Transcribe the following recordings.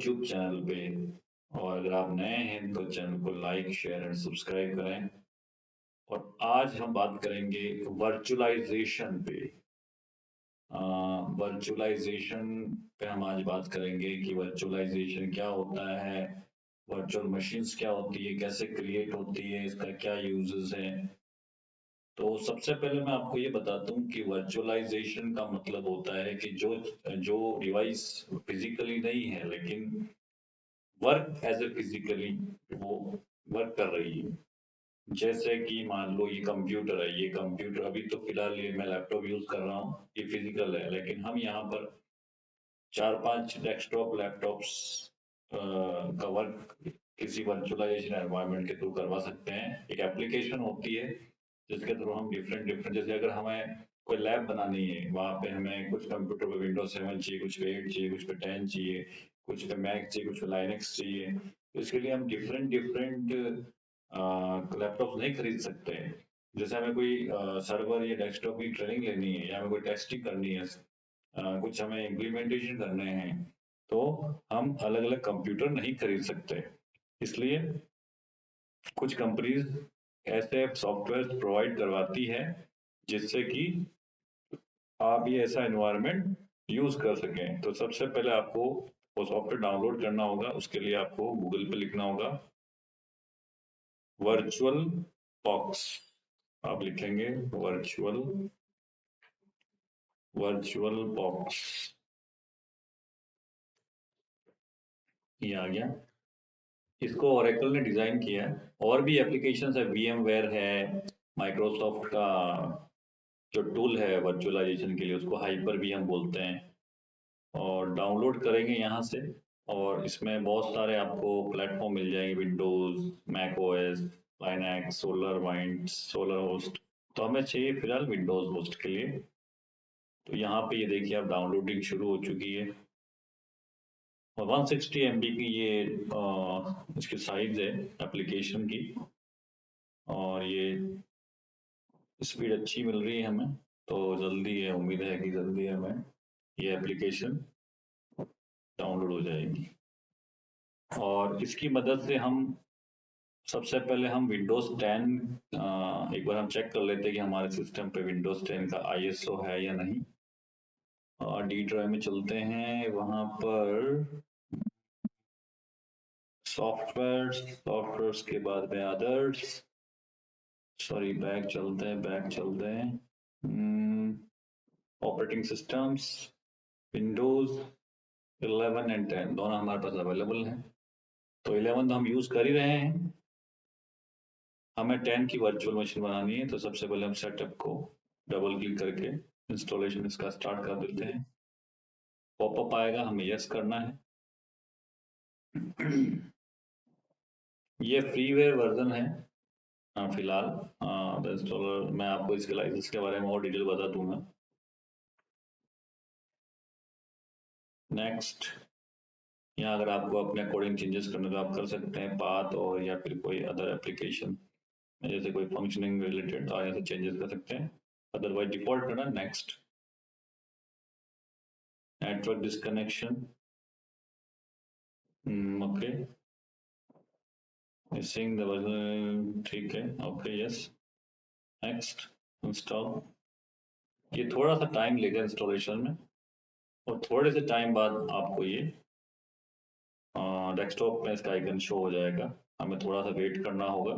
YouTube channel पे। और अगर आप नए हैं तो चैनल को लाइक शेयर एंड सब्सक्राइब करें। और आज हम बात करेंगे वर्चुअलाइजेशन पे। वर्चुअलाइजेशन पे हम आज बात करेंगे कि वर्चुअलाइजेशन क्या होता है, वर्चुअल मशीन्स क्या होती है, कैसे क्रिएट होती है, इसका क्या यूजेस है। तो सबसे पहले मैं आपको ये बताता हूँ कि वर्चुअलाइजेशन का मतलब होता है कि जो जो डिवाइस फिजिकली नहीं है लेकिन वर्क एज ए फिजिकली वो वर्क कर रही है। जैसे कि मान लो ये कंप्यूटर है, ये कंप्यूटर अभी तो फिलहाल ये मैं लैपटॉप यूज कर रहा हूँ, ये फिजिकल है, लेकिन हम यहाँ पर 4-5 डेस्कटॉप लैपटॉप्स का वर्क किसी वर्चुअलाइजेशन एनवायरनमेंट के थ्रू करवा सकते हैं। एक एप्लीकेशन होती है जिसके थ्रू हम डिफरेंट डिफरेंट, जैसे अगर हमें कोई लैब बनानी है, वहाँ पे हमें कुछ कंप्यूटर पे विंडोज 7 चाहिए, कुछ पे 8 चाहिए, कुछ पे 10 चाहिए, कुछ पे मैक चाहिए, कुछ पे लाइनक्स चाहिए। तो इसके लिए हम डिफरेंट डिफरेंट लैपटॉप नहीं खरीद सकते हैं। जैसे हमें कोई सर्वर या डेस्कटॉप की ट्रेनिंग लेनी है या हमें कोई टेस्टिंग करनी है, कुछ हमें इम्प्लीमेंटेशन करने हैं, तो हम अलग अलग कंप्यूटर नहीं खरीद सकते। इसलिए कुछ कंपनीज ऐसे सॉफ्टवेयर प्रोवाइड करवाती है जिससे कि आप ये ऐसा एनवायरनमेंट यूज कर सकें। तो सबसे पहले आपको वो सॉफ्टवेयर डाउनलोड करना होगा। उसके लिए आपको गूगल पे लिखना होगा वर्चुअल बॉक्स। आप लिखेंगे वर्चुअल वर्चुअल बॉक्स, ये आ गया। इसको ओरेकल ने डिजाइन किया है। और भी एप्लीकेशंस है, VMware है, माइक्रोसॉफ्ट का जो टूल है वर्चुअलाइजेशन के लिए उसको हाइपर भी हम बोलते हैं। और डाउनलोड करेंगे यहाँ से, और इसमें बहुत सारे आपको प्लेटफॉर्म मिल जाएंगे, Windows, Mac OS, Linux, solar wind, solar host. तो हमें चाहिए फिलहाल विंडोज होस्ट के लिए। तो यहाँ पे ये देखिए अब डाउनलोडिंग शुरू हो चुकी है। और 160 MB की ये इसकी साइज है एप्लीकेशन की। और ये स्पीड अच्छी मिल रही है हमें, तो जल्दी है, उम्मीद है कि जल्दी हमें ये एप्लीकेशन डाउनलोड हो जाएगी। और इसकी मदद से हम सबसे पहले हम विंडोज 10 एक बार हम चेक कर लेते हैं कि हमारे सिस्टम पे विंडोज 10 का ISO है या नहीं। और डी ड्राइव में चलते हैं, वहां पर सॉफ्टवेयर के बाद में अदर्स, सॉरी बैक चलते हैं, ऑपरेटिंग सिस्टम्स, विंडोज 11 एंड 10 दोनों हमारे पास अवेलेबल हैं। तो 11 तो हम यूज कर ही रहे हैं, हमें 10 की वर्चुअल मशीन बनानी है। तो सबसे पहले हम सेटअप को डबल क्लिक करके इंस्टॉलेशन इसका स्टार्ट कर देते हैं। पॉपअप आएगा, हमें यस करना है। ये फ्रीवेयर वर्जन है फिलहाल। इंस्टॉलर मैं आपको इसके लाइसेंस के बारे में और डिटेल बता दूंगा। नेक्स्ट, यहाँ अगर आपको अपने अकॉर्डिंग चेंजेस करने तो आप कर सकते हैं, पाथ और या फिर कोई अदर एप्लीकेशन जैसे कोई फंक्शनिंग रिलेटेड तो यहाँ से चेंजेस कर सकते हैं, अदरवाइज डिफॉल्ट करना। Next, network disconnection, okay, missing the version, ठीक है, ओके, यस। Next, install. ये थोड़ा सा टाइम लेगा इंस्टॉलेशन में, और थोड़े से टाइम बाद आपको ये डेस्कटॉप में इसका आइकन शो हो जाएगा। हमें थोड़ा सा वेट करना होगा।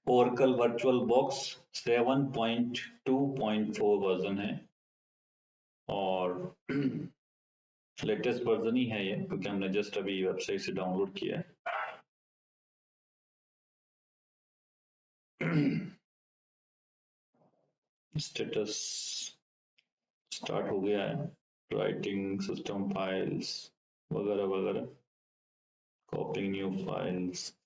ओरेकल वर्चुअल बॉक्स 7.2.4 वर्जन है, और लेटेस्ट वर्जन ही है ये, क्योंकि हमने जस्ट अभी वेबसाइट से डाउनलोड किया है। स्टेटस स्टार्ट हो गया है, राइटिंग सिस्टम फाइल्स वगैरह वगैरह, कॉपिंग new files,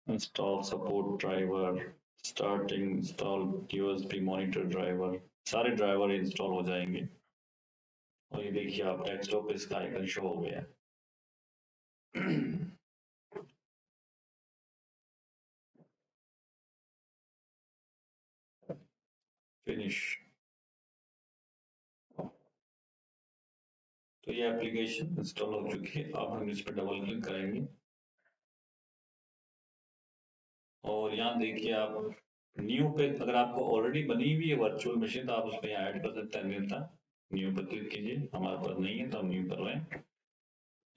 install support driver, starting install USB monitor driver, सारे ड्राइवर इंस्टॉल हो जाएंगे। और ये देखिए आप डेस्कटॉप पे इसका आइकन शो हो गया है। फिनिश। तो ये एप्लीकेशन इंस्टॉल हो चुकी है। अब हम इस पर डबल क्लिक करेंगे और यहाँ देखिए आप न्यू पे, अगर आपको ऑलरेडी बनी हुई है वर्चुअल मशीन तो आप उसमें ऐड कर सकते हैं, अन्यथा न्यू पर क्लिक कीजिए। हमारे पास नहीं है तो हम न्यू कर रहे हैं।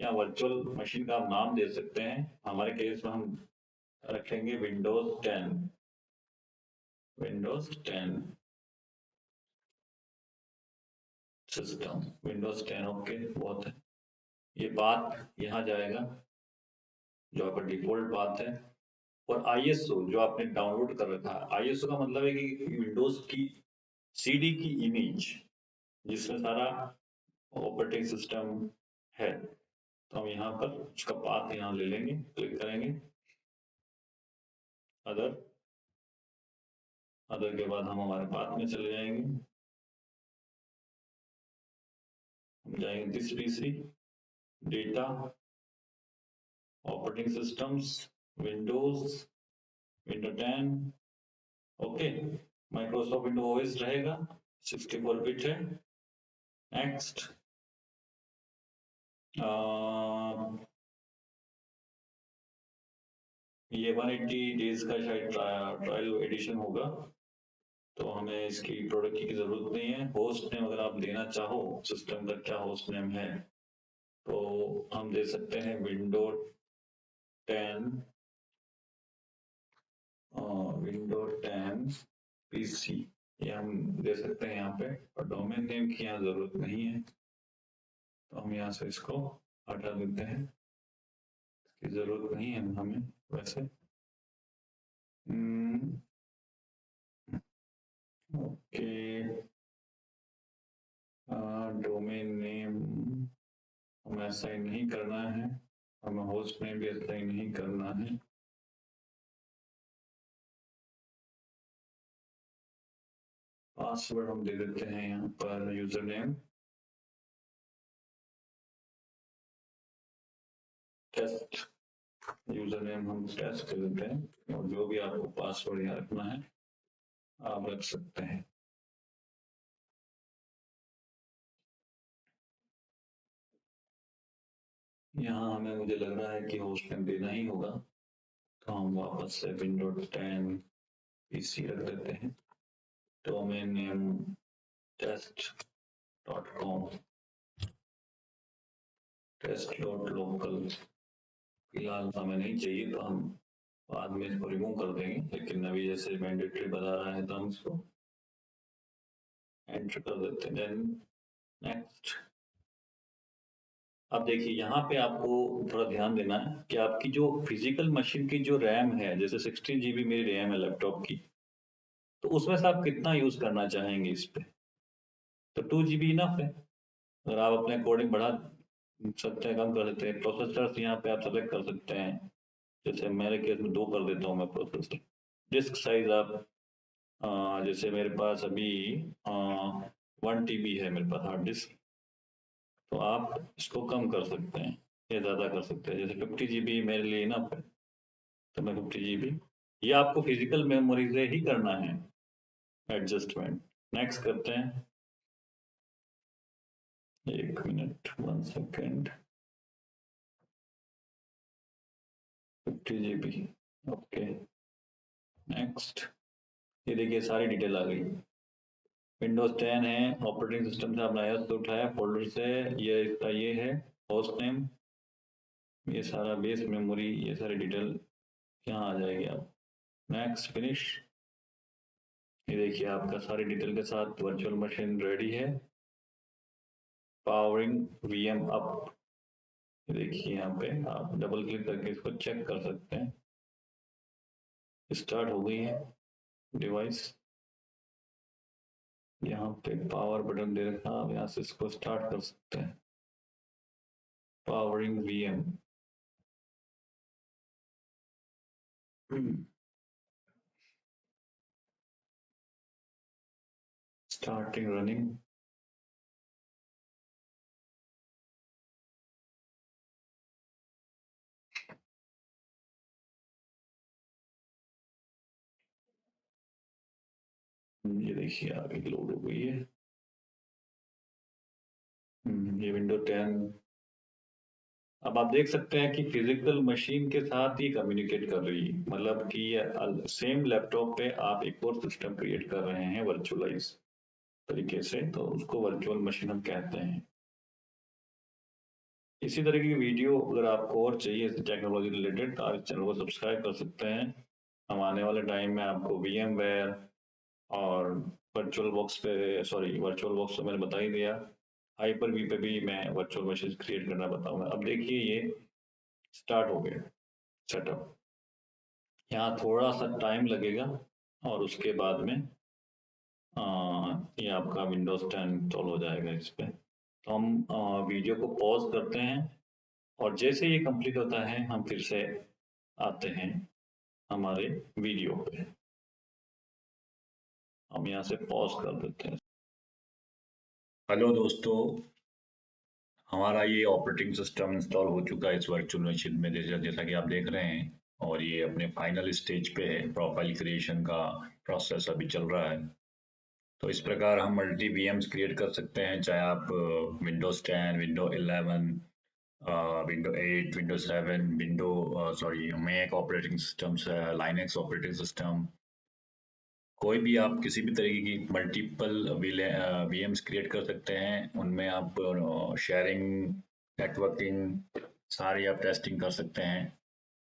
या वर्चुअल मशीन का आप नाम दे सकते हैं। हमारे केस में हम रखेंगे Windows 10। Windows 10 system, Windows 10। Okay, बहुत है। ये बात यहाँ जाएगा जो आपका डिफॉल्ट बात है। और आईएसओ जो आपने डाउनलोड कर रखा है, आईएसओ का मतलब है कि विंडोज की सीडी की इमेज जिसमें सारा ऑपरेटिंग सिस्टम है। तो हम यहाँ पर उसका पाथ यहाँ ले लेंगे, क्लिक करेंगे अदर। अदर के बाद हम हमारे पाथ में चले जाएंगे। हम जाएंगे this PC, data, operating systems, Windows, window 10। Okay, Microsoft window OS रहेगा, 64 बिट है। नेक्स्ट, ये 180 डेज का शायद ट्रायल एडिशन होगा, तो हमें इसकी प्रोडक्ट की जरूरत नहीं है। होस्ट नेम अगर आप देना चाहो सिस्टम का क्या होस्ट नेम है, तो हम दे सकते हैं विंडो 10, विंडो 10 पीसी, ये हम दे सकते हैं यहाँ पे। और डोमेन नेम की यहाँ जरूरत नहीं है, तो हम यहाँ से इसको हटा देते हैं, इसकी जरूरत नहीं है हमें वैसे। ओके, डोमेन नेम हमें असाइन नहीं करना है, हमें होस्ट नेम भी असाइन नहीं करना है। पासवर्ड हम दे देते हैं यहाँ पर user name test, user name हम टेस्ट कर देते हैं। और जो भी आपको पासवर्ड यहाँ रखना है आप रख सकते हैं। यहाँ हमें मुझे लग रहा है कि होस्ट नेम देना ही होगा, तो हम वापस से विंडो 10 पीसी रख देते हैं। डोमेन नेम test.com, test.local फिलहाल हमें नहीं चाहिए, तो हम बाद में इसको रिमूव कर देंगे, लेकिन अभी जैसे मैंडेटरी बता रहा है तो हम इसको एंटर कर देते हैं। Then next. अब देखिए यहाँ पे आपको थोड़ा ध्यान देना है कि आपकी जो फिजिकल मशीन की जो रैम है, जैसे 16 GB मेरी रैम है लैपटॉप की, तो उसमें से आप कितना यूज करना चाहेंगे इस पे। तो 2 GB इनफ है। अगर आप अपने अकॉर्डिंग बढ़ा सकते हैं, कम कर सकते हैं। प्रोसेसर यहाँ पे आप सेलेक्ट कर सकते हैं, जैसे मेरे केस में 2 कर देता हूँ मैं प्रोसेसर। डिस्क साइज आप जैसे मेरे पास अभी 1 TB है मेरे पास हार्ड डिस्क, तो आप इसको कम कर सकते हैं या ज़्यादा कर सकते हैं। जैसे 50 GB मेरे लिए ना, तो मैं 50 GB, ये आपको फिजिकल मेमोरी से ही करना है एडजस्टमेंट। नेक्स्ट करते हैं, 1 minute 1 second. 50 GB, okay. Next, ये देखिए सारी डिटेल आ गई। विंडोज 10 है, ऑपरेटिंग सिस्टम से आपने आया तो उठाया, फोल्डर से ये इसका ये है होस्ट नेम, ये सारा बेस मेमोरी, ये सारी डिटेल यहाँ आ जाएगी। आप नेक्स्ट फिनिश। ये देखिए आपका सारी डिटेल के साथ वर्चुअल मशीन रेडी है। पावरिंग वीएम अप, देखिए यहाँ पे आप डबल क्लिक करके इसको चेक कर सकते हैं। स्टार्ट हो गई है डिवाइस। यहाँ पे पावर बटन दे रखा है, आप यहाँ से इसको स्टार्ट कर सकते हैं। Powering VM, starting running. ये देखिए आगे लोड हो गई है। ये विंडो 10। अब आप देख सकते हैं कि फिजिकल मशीन के साथ ही कम्युनिकेट कर रही है, मतलब कि सेम लैपटॉप पे आप एक और सिस्टम क्रिएट कर रहे हैं वर्चुअलाइज तरीके से, तो उसको वर्चुअल मशीन हम कहते हैं। इसी तरह की वीडियो अगर आपको और चाहिए टेक्नोलॉजी रिलेटेड तो आप इस चैनल को सब्सक्राइब कर सकते हैं। हम आने वाले टाइम में आपको VMware और वर्चुअल बॉक्स तो मैंने बता ही दिया, हाइपर वी पे भी मैं वर्चुअल मशीन क्रिएट करना बताऊंगा। अब देखिए ये स्टार्ट हो गया सेटअप। यहाँ थोड़ा सा टाइम लगेगा और उसके बाद में ये आपका विंडोज 10 इंस्टॉल हो जाएगा इस पे। तो हम वीडियो को पॉज करते हैं और जैसे ये कंप्लीट होता है हम फिर से आते हैं हमारे वीडियो पे। हम यहाँ से पॉज कर देते हैं। हेलो दोस्तों, हमारा ये ऑपरेटिंग सिस्टम इंस्टॉल हो चुका है इस वर्चुअल मशीन में, जैसा कि आप देख रहे हैं। और ये अपने फाइनल स्टेज पे है, प्रोफाइल क्रिएशन का प्रोसेस अभी चल रहा है। तो इस प्रकार हम मल्टी VMs क्रिएट कर सकते हैं, चाहे आप Windows 10, window 11, window 8, window 7, Mac operating system, Linux operating system, कोई भी आप किसी भी तरीके की मल्टीपल VMs क्रिएट कर सकते हैं। उनमें आप शेयरिंग, नेटवर्किंग, सारी आप टेस्टिंग कर सकते हैं।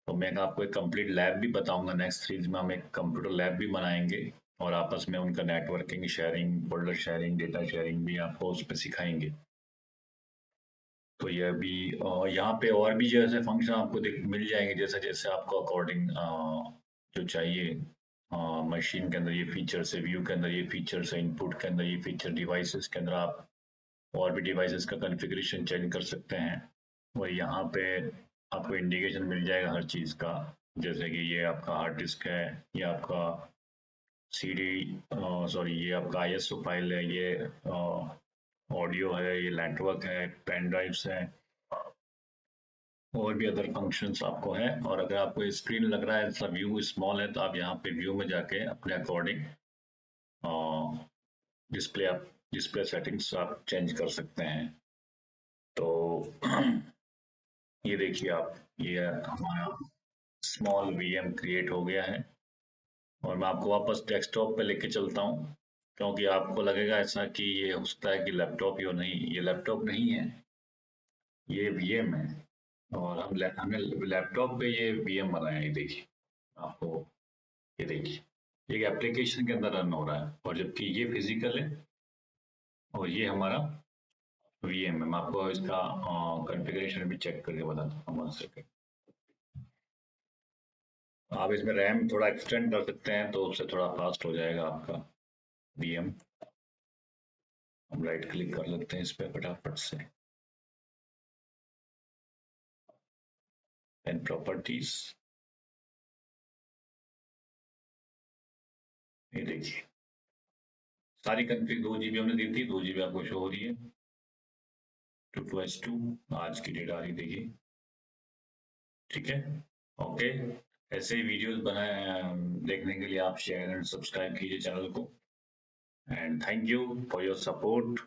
तो मैं आपको एक कंप्लीट लैब भी बताऊंगा, नेक्स्ट सीरीज में हम एक कंप्यूटर लैब भी बनाएंगे और आपस में उनका networking, sharing, folder sharing, data sharing भी आपको उस पर सिखाएंगे। तो यह भी यहाँ पे और भी जैसे फंक्शन आपको मिल जाएंगे, जैसे जैसे आपको अकॉर्डिंग जो चाहिए। मशीन के अंदर ये फीचर्स है, व्यू के अंदर ये फीचर्स है, इनपुट के अंदर ये फीचर, डिवाइसेस के अंदर आप और भी डिवाइसेस का कॉन्फ़िगरेशन चेंज कर सकते हैं। और यहाँ पे आपको इंडिकेशन मिल जाएगा हर चीज़ का, जैसे कि ये आपका हार्ड डिस्क है, ये आपका CD, ये आपका ISO फाइल है, ये ऑडियो है, ये नेटवर्क है, पेन ड्राइव्स है, और भी अदर फंक्शंस आपको है। और अगर आपको स्क्रीन लग रहा है ऐसा व्यू स्मॉल है तो आप यहाँ पे व्यू में जाके अपने अकॉर्डिंग डिस्प्ले सेटिंग्स आप चेंज कर सकते हैं। तो ये देखिए आप, ये हमारा स्मॉल VM क्रिएट हो गया है। और मैं आपको वापस डेस्कटॉप पे लेके चलता हूँ, क्योंकि आपको लगेगा ऐसा कि ये हो सकता है कि लैपटॉप ही हो। नहीं, ये लैपटॉप नहीं है, ये VM है। और हमने लैपटॉप पे ये VM बनाया है। ये देखिए आपको, ये देखिए एक एप्लीकेशन के अंदर रन हो रहा है, और जबकि ये फिजिकल है और ये हमारा VM है। मैं आपको इसका कॉन्फ़िगरेशन भी चेक करके बताता हूँ, 1 सेकंड। आप इसमें रैम थोड़ा एक्सटेंड कर सकते हैं तो उससे थोड़ा फास्ट हो जाएगा आपका VM। हम राइट क्लिक कर लेते हैं इस पे फटाफट से, एंड प्रॉपर्टीज। ये देखिए सारी कंफिग 2 GB हमने दी थी, 2 GB आपको शो हो रही है। 22/2 आज की डेट आ रही, देखिए। ठीक है, ओके। ऐसे ही वीडियोस बनाए देखने के लिए आप शेयर एंड सब्सक्राइब कीजिए चैनल को। And thank you for your support.